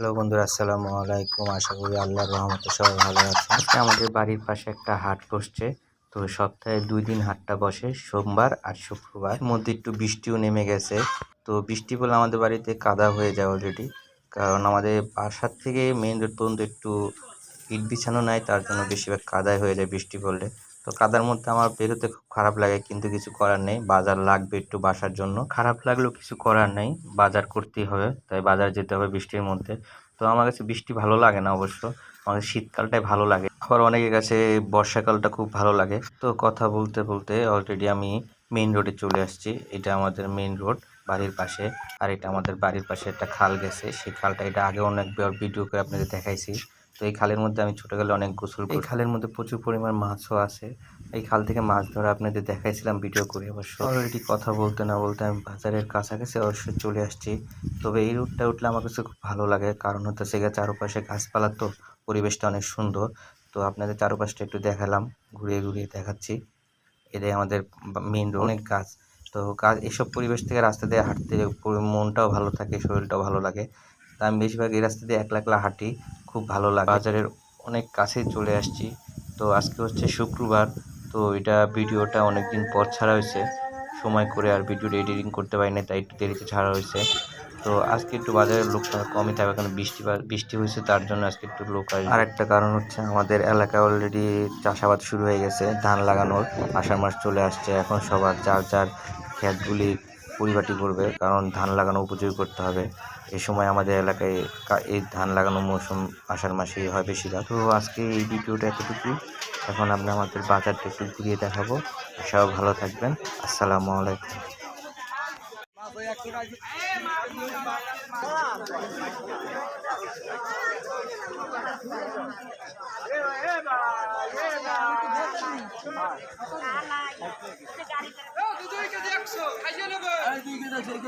Hello বন্ধুরা, আসসালামু আলাইকুম। আশা করি আল্লাহর রহমতে সবাই ভালো আছেন। আজকে আমাদের বাড়ির পাশে একটা হাট বসছে। তো সপ্তাহে 2 দিন হাটটা বসে, সোমবার আর শুক্রবার। এর মধ্যে একটু বৃষ্টিও নেমে গেছে। তো বৃষ্টি পড়লে আমাদের বাড়িতে কাদা হয়ে যায় অলরেডি, কারণ আমাদের বাসার থেকে মেইন রোড পর্যন্ত একটু ইট বিছানো নাই, তার জন্য বেশিরভাগ কাদাই হয়ে যায় বৃষ্টি পড়লে। তো কাদার মধ্যে আমার বেরোতে খুব খারাপ লাগে, কিন্তু কিছু করার নেই, বাজার লাগবে একটু বাসার জন্য। খারাপ লাগলেও কিছু করার নেই, বাজার করতেই হবে, তাই বাজার যেতে হবে বৃষ্টির মধ্যে। তো আমার কাছে বৃষ্টি ভালো লাগে না অবশ্য, আমাদের শীতকালটাই ভালো লাগে, আবার অনেকের কাছে বর্ষাকালটা খুব ভালো লাগে। তো কথা বলতে বলতে অলরেডি আমি মেইন রোডে চলে আসছি। এটা আমাদের মেইন রোড বাড়ির পাশে, আর এটা আমাদের বাড়ির পাশে একটা খাল গেছে, সেই খালটা এটা আগে অনেকবার ভিডিও করে আপনাদের দেখাইছি। তো এই খালের মধ্যে আমি ছোটবেলায় অনেক গোসল করি। এই খালের মধ্যে প্রচুর পরিমাণ মাছও আছে। এই খাল থেকে মাছ ধরা আপনাদের দেখাইছিলাম ভিডিও করে অবশ্য। অলরেডি কথা বলতে না বলতে আমি বাজারের কাছাকাছি অবশ্যই চলে আসছি। তবে এই রুটটা উঠলে আমার কাছে খুব ভালো লাগে, কারণ হচ্ছে গিয়ে চারপাশে গাছপালা, তো পরিবেশটা অনেক সুন্দর। তো আপনাদের চারপাশটা একটু দেখালাম, ঘুরিয়ে ঘুরিয়ে দেখাচ্ছি। এটাই আমাদের মেইন রোড, অনেক গাছ। তো গাছ, এসব পরিবেশ থেকে রাস্তা দিয়ে হাঁটতে মনটাও ভালো থাকে, শরীরটাও ভালো লাগে। তা আমি বেশিরভাগ এই রাস্তা দিয়ে একলা একলা হাঁটি, খুব ভালো লাগে। বাজারের অনেক কাছেই চলে আসছি। তো আজকে হচ্ছে শুক্রবার, তো এটা ভিডিওটা অনেক দিন পর ছাড়া হয়েছে, সময় করে আর ভিডিওটা এডিটিং করতে পারি না, তাই একটু দেরিতে ছাড়া হয়েছে। তো আজকে একটু বাজারের লোকটা কমই থাকবে, কারণ বৃষ্টি হয়েছে, তার জন্য আজকে একটু লোক আসবে। আর একটা কারণ হচ্ছে আমাদের এলাকায় অলরেডি চাষাবাদ শুরু হয়ে গেছে, ধান লাগানোর আষাঢ় মাস চলে আসছে। এখন সবার যার যার ক্ষেতগুলি পরিপাটি করবে, কারণ ধান লাগানো উপযোগী করতে হবে। এই সময় আমাদের এলাকায় এই ধান লাগানোর মৌসুম আষাঢ় মাসেই হয় বেশিরভাগ। তো আজকে এই ভিডিওটা এতটুকুই। এখন আমরা আমাদের বাজারটা একটু ঘুরিয়ে দেখাবো। সবাই ভালো থাকবেন। আসসালামু আলাইকুম।